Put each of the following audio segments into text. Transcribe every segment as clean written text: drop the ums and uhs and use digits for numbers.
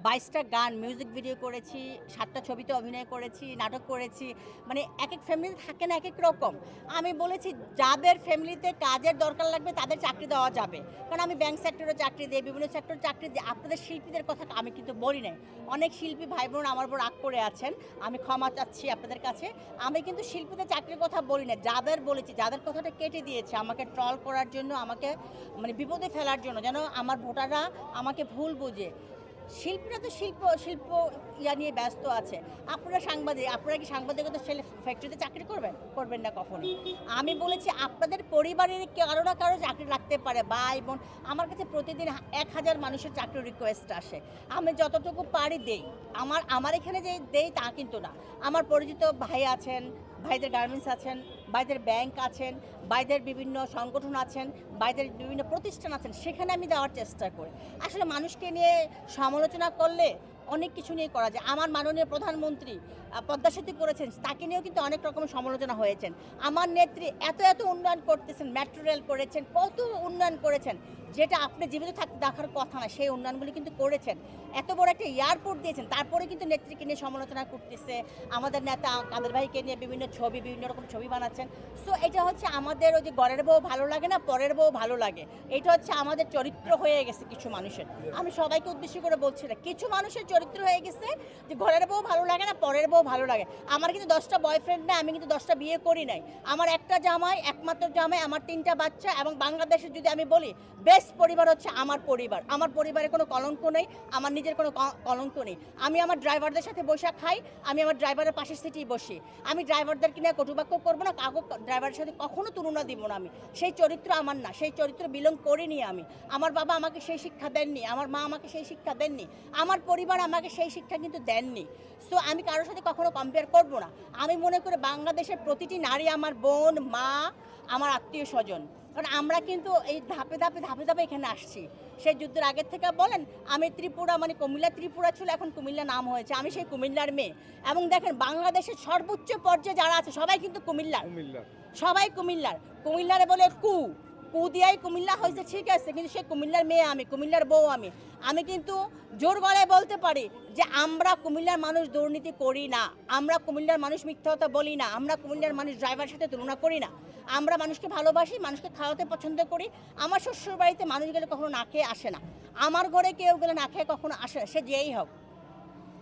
22টা গান, music video করেছি, 7টা ছবিতে অভিনয় করেছি, নাটক করেছি। মানে একেক ফ্যামিলি থাকে না একেক রকম। আমি বলেছি যাদের ফ্যামিলিতে কাজের দরকার লাগবে তাদের চাকরি দেওয়া যাবে। কারণ আমি ব্যাংক সেক্টরে চাকরি দিই, বিভিন্ন সেক্টরে চাকরি দিই। আপনাদের শিল্পীদের কথা আমি কিন্তু বলি নাই। অনেক শিল্পী ভাই বোন আমার উপর রাগ করে আছেন। আমি ক্ষমা চাচ্ছি আপনাদের কাছে। আমি কিন্তু শিল্পীদের চাকরির কথা বলি না। যাদের বলেছি, যাদের কথাটা কেটে দিয়েছে আমাকে ট্রল করার জন্য, আমাকে মানে বিপদে ফেলার জন্য, যেন আমার ভোটাররা আমাকে ভুল বুঝে। শিল্পীরা তো শিল্প ইয়া নিয়ে ব্যস্ত আছে। আপনারা সাংবাদিক, আপনারা কি সাংবাদিকতা ফ্যাক্টরিতে চাকরি করবেন? করবেন না কখনোই। আমি বলেছি আপনাদের পরিবারের কারো না কারো চাকরি রাখতে পারে, ভাই বোন। আমার কাছে প্রতিদিন 1000 মানুষের চাকরির রিকোয়েস্ট আসে। আমি যতটুকু পারি দেই। আমার এখানে যে দেই তা কিন্তু না। আমার পরিচিত ভাই আছেন, ভাইদের গার্মেন্টস আছেন, ভাইদের ব্যাংক আছেন, ভাইদের বিভিন্ন সংগঠন আছেন, ভাইদের বিভিন্ন প্রতিষ্ঠান আছেন, সেখানে আমি যাওয়ার চেষ্টা করি। আসলে মানুষকে নিয়ে সমালোচনা করলে অনেক কিছু নিয়ে করা যায়। আমার মাননীয় প্রধানমন্ত্রী পদ্মা সেতু করেছেন, তাকে নিয়েও কিন্তু অনেক রকম সমালোচনা হয়েছেন। আমার নেত্রী এত উন্নয়ন করতেছেন, মেট্রো রেল করেছেন, কত উন্নয়ন করেছেন, যেটা আপনি জীবিত থাকতে দেখার কথা না, সেই উন্নয়নগুলি কিন্তু করেছেন। এত বড় একটা এয়ারপোর্ট দিয়েছেন, তারপরে কিন্তু নেত্রীকে নিয়ে সমালোচনা করতেছে। আমাদের নেতা কাদের ভাইকে নিয়ে বিভিন্ন রকম ছবি বানাচ্ছেন। সো এটা হচ্ছে আমাদের ওই যে ঘরের বউ ভালো লাগে না, পরের বউ ভালো লাগে। এটা হচ্ছে আমাদের চরিত্র হয়ে গেছে কিছু মানুষের। আমি সবাইকে উদ্দেশ্য করে বলছি না, কিছু মানুষের চরিত্র হয়ে গেছে যে ঘরের বউ ভালো লাগে না, পরের বউ ভালো লাগে। আমার কিন্তু 10টা বয়ফ্রেন্ড না, আমি কিন্তু 10টা বিয়ে করি নাই। আমার একটা জামাই, একমাত্র জামাই, আমার 3টা বাচ্চা। এবং বাংলাদেশের যদি আমি বলি বেস্ট পরিবার হচ্ছে আমার পরিবার। আমার পরিবারে কোনো কলঙ্ক নেই, আমার নিজের কোনো কলঙ্ক নেই। আমি আমার ড্রাইভারদের সাথে বসে খাই, আমি আমার ড্রাইভারের পাশের সিটেই বসি। আমি ড্রাইভারদেরকে নিয়ে কটুবাক্য করবো না, কাউকে ড্রাইভারের সাথে কখনো তুলনা দিব না। আমি সেই চরিত্র আমার না, সেই চরিত্র বিলং করিনি আমি। আমার বাবা আমাকে সেই শিক্ষা দেননি, আমার মা আমাকে সেই শিক্ষা দেননি, আমার পরিবার আমাকে সেই শিক্ষা কিন্তু দেননি। সো আমি কারোর সাথে কখনো কম্পেয়ার করবো না। আমি মনে করি বাংলাদেশের প্রতিটি নারী আমার বোন, মা, আমার আত্মীয় স্বজন। কারণ আমরা কিন্তু এই ধাপে ধাপে এখানে আসছি। সেই যুদ্ধের আগের থেকে বলেন, আমি ত্রিপুরা মানে কুমিল্লা ত্রিপুরা ছিল, এখন কুমিল্লা নাম হয়েছে। আমি সেই কুমিল্লার মেয়ে। এবং দেখেন বাংলাদেশের সর্বোচ্চ পর্যায়ে যারা আছে সবাই কিন্তু কুমিল্লার, সবাই কুমিল্লারে বলে কু দিয়াই কুমিল্লা হয়েছে, ঠিক আছে, কিন্তু সেই কুমিল্লার মেয়ে আমি, কুমিল্লার বউ আমি কিন্তু জোর গলায় বলতে পারি যে আমরা কুমিল্লার মানুষ দুর্নীতি করি না, আমরা কুমিল্লার মানুষ মিথ্যা কথা বলি না, আমরা কুমিল্লার মানুষ ড্রাইভারের সাথে তুলনা করি না। আমরা মানুষকে ভালোবাসি, মানুষকে খাওয়াতে পছন্দ করি। আমার শ্বশুর বাড়িতে মানুষ গেলে কখনো না খেয়ে আসে না, আমার ঘরে কেউ গেলে না খেয়ে কখনো আসে না, সে যেই হোক।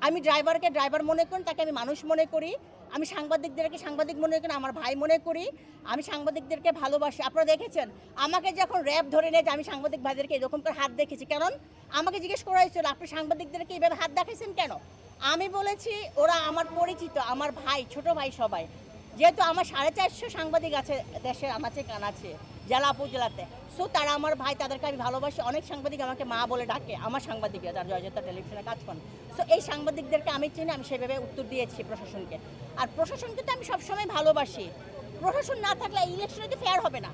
আমি ড্রাইভারকে ড্রাইভার মনে করি, তাকে আমি মানুষ মনে করি। আমি সাংবাদিকদেরকে সাংবাদিক মনে করি, আমার ভাই মনে করি। আমি সাংবাদিকদেরকে ভালোবাসি। আপনারা দেখেছেন আমাকে যখন র্যাব ধরে নেয় যে আমি সাংবাদিক ভাইদেরকে এরকম করে হাত দেখেছি, কারণ আমাকে জিজ্ঞেস করা হয়েছিল আপনি সাংবাদিকদেরকে এইভাবে হাত দেখাইছেন কেন। আমি বলেছি ওরা আমার পরিচিত, আমার ভাই, ছোট ভাই সবাই। যেহেতু আমার 450 সাংবাদিক আছে দেশের আনাচে কানাচে, জেলা উপজেলাতে। সো তারা আমার ভাই, তাদেরকে আমি ভালোবাসি। অনেক সাংবাদিক আমাকে মা বলে ডাকে, আমার সাংবাদিকরা যারা জয়যাত্রা টেলিভিশনে কাজ করেন। সো এই সাংবাদিকদেরকে আমি চিনি, আমি সেভাবে উত্তর দিয়েছি প্রশাসনকে। আর প্রশাসনকে তো আমি সবসময় ভালোবাসি। প্রশাসন না থাকলে ইলেকশনে তো ফেয়ার হবে না।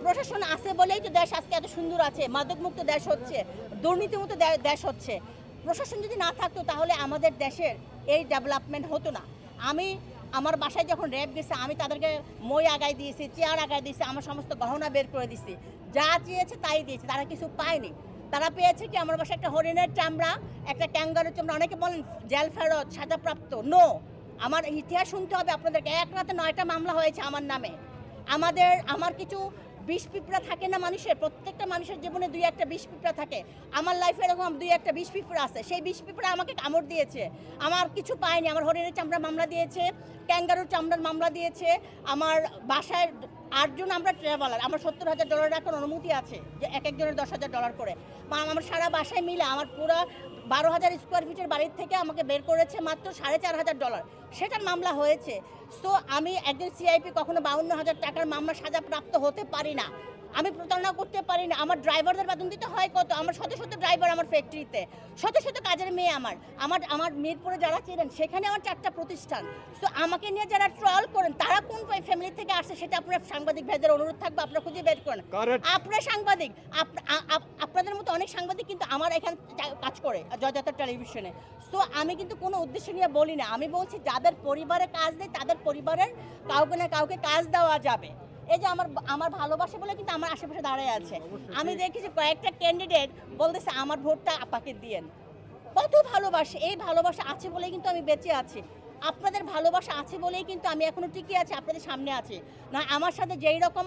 প্রশাসন আছে বলেই তো দেশ আজকে এত সুন্দর আছে, মাদকমুক্ত দেশ হচ্ছে, দুর্নীতিমুক্ত দেশ হচ্ছে। প্রশাসন যদি না থাকতো তাহলে আমাদের দেশের এই ডেভেলপমেন্ট হতো না। আমি আমার বাসায় যখন র্যাব গেছে, আমি তাদেরকে মই আগায় দিয়েছি, চেয়ার আগায় দিয়েছি, আমার সমস্ত গহনা বের করে দিচ্ছি। যা চেয়েছে তাই দিয়েছে, তারা কিছু পায়নি। তারা পেয়েছে কি আমার বাসায় একটা হরিণের চামড়া, একটা ক্যাঙ্গারুর চামড়া। অনেকে বলেন জেল ফেরত, সাজাপ্রাপ্ত। নো, আমার ইতিহাস শুনতে হবে আপনাদেরকে। এক রাতে 9টা মামলা হয়েছে আমার নামে। আমার কিছু বিষ পিঁপড়া থাকে না মানুষের, প্রত্যেকটা মানুষের জীবনে 2-1টা বিষ পিঁপড়া থাকে। আমার লাইফে এরকম 2-1টা বিষ পিঁপড়া আছে। সেই বিষ পিঁপড়া আমাকে কামড় দিয়েছে, আমার কিছু পায়নি। আমার হরিণের চামড়া মামলা দিয়েছে, ক্যাঙ্গারুর চামড়ার মামলা দিয়েছে। আমার বাসায় 8জন আমরা ট্রাভেলার, আমার $70,000 রাখার অনুমতি আছে, যে একজনের $10,000 করে। আমার সারা বাসায় মিলে আমার পুরো 12,000 স্কোয়ার ফিটের বাড়ির থেকে আমাকে বের করেছে মাত্র $4,500, সেটার মামলা হয়েছে। সো আমি একজন সিআইপি কখনো 52,000 টাকার মামলা সাজাপ্রাপ্ত হতে পারি না, আমি প্রতারণা করতে পারি না। আমার ড্রাইভারদের বেতন দিতে হয় কত, আমার শত ড্রাইভার আমার ফ্যাক্টরিতে, শত কাজের মেয়ে। আমার মিরপুরে যারা ছিলেন সেখানে আমার 4টা প্রতিষ্ঠান। সো আমাকে নিয়ে যারা ট্রল করেন তারা কোন ফ্যামিলি থেকে আসছে সেটা আপনার সাংবাদিক ভাইদের অনুরোধ থাকবে, আপনারা খুঁজে বের করেন। আপনার সাংবাদিক, আপনাদের মতো অনেক সাংবাদিক কিন্তু আমার এখানে কাজ করে জয়যাত্রা টেলিভিশনে। সো আমি কিন্তু কোনো উদ্দেশ্য নিয়ে বলি না, আমি বলছি যাদের পরিবারে কাজ নেই তাদের পরিবারের কাউকে না কাউকে কাজ দেওয়া যাবে। এই যে আমার ভালোবাসা বলে কিন্তু আমার আশেপাশে দাঁড়ায় আছে। আমি দেখেছি কয়েকটা ক্যান্ডিডেট বলতেছে আমার ভোটটা আপাকে দিয়েন। কত ভালোবাসা, এই ভালোবাসা আছে বলেই কিন্তু আমি বেঁচে আছি। আপনাদের ভালোবাসা আছে বলেই কিন্তু আমি এখনো টিকে আছি, আপনাদের সামনে আছি। না আমার সাথে যেই রকম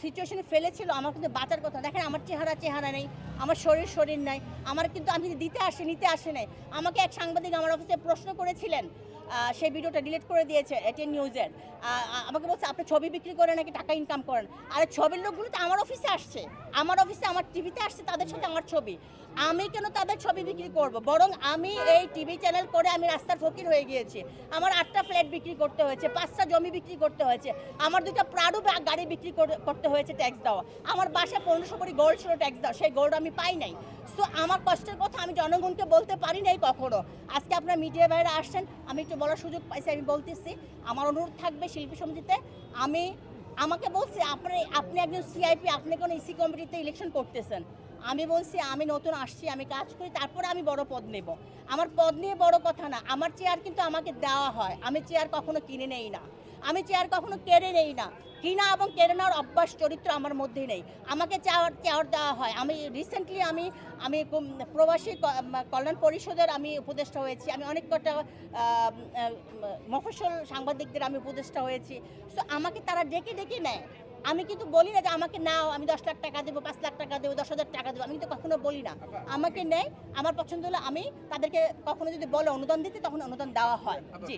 সিচুয়েশনে ফেলেছিল, আমার কিন্তু বাঁচার কথা। দেখেন আমার চেহারা নেই, আমার শরীর নাই, আমার কিন্তু আমি নিতে আসে নাই। আমাকে এক সাংবাদিক আমার অফিসে প্রশ্ন করেছিলেন, সেই ভিডিওটা ডিলিট করে দিয়েছে এটিএন নিউজের। আমাকে বলছে আপনি ছবি বিক্রি করে নাকি টাকা ইনকাম করেন। আরে ছবির লোকগুলো তো আমার অফিসে আসছে, আমার টিভিতে আসছে, তাদের সাথে আমার ছবি। আমি কেন তাদের ছবি বিক্রি করব? বরং আমি এই টিভি চ্যানেল করে আমি রাস্তার ফকির হয়ে গিয়েছি। আমার 8টা ফ্ল্যাট বিক্রি করতে হয়েছে, 5টা জমি বিক্রি করতে হয়েছে, আমার 2টা প্রাডো গাড়ি বিক্রি করতে হয়েছে ট্যাক্স দেওয়া, আমার বাসায় 1500 কোটি গোল্ড ছিল ট্যাক্স দেওয়া, সেই গোল্ড আমি পাই নাই। সো আমার কষ্টের কথা আমি জনগণকে বলতে পারি নাই কখনো। আজকে আপনার মিডিয়া বাইরে আসছেন, আমি একটু বলার সুযোগ পাইছি, আমি বলতেছি। আমার অনুরোধ থাকবে শিল্পী সমিতিতে, আমাকে বলছে আপনি একজন সিআইপি, আপনি কোনো ইসি কমিটিতে ইলেকশন করতেছেন। আমি বলছি আমি নতুন আসছি, আমি কাজ করি, তারপরে আমি বড় পদ নেব। আমার পদ নিয়ে বড় কথা না, আমার চেয়ার কিন্তু আমাকে দেওয়া হয়, আমি চেয়ার কখনো কিনে নেই না, আমি চেয়ার কখনো কেড়ে নেই না। কিনা এবং কেড়ে নেওয়ার অভ্যাস চরিত্র আমার মধ্যেই নেই, আমাকে চেয়ার দেওয়া হয়। আমি রিসেন্টলি আমি প্রবাসী কল্যাণ পরিষদের আমি উপদেষ্টা হয়েছি, আমি অনেক কটা মফস্বল সাংবাদিকদের আমি উপদেষ্টা হয়েছি। সো আমাকে তারা ডেকে নেয়। আমি কিন্তু বলি না যে আমাকে নাও, আমি 10 লাখ টাকা দেবো, 5 লাখ টাকা দেবো, 10,000 টাকা দেবো, আমি কিন্তু কখনো বলি না। আমাকে নেয়, আমার পছন্দ হলে আমি তাদেরকে কখনো যদি বলে অনুদান দিতে, তখন অনুদান দেওয়া হয়। জি।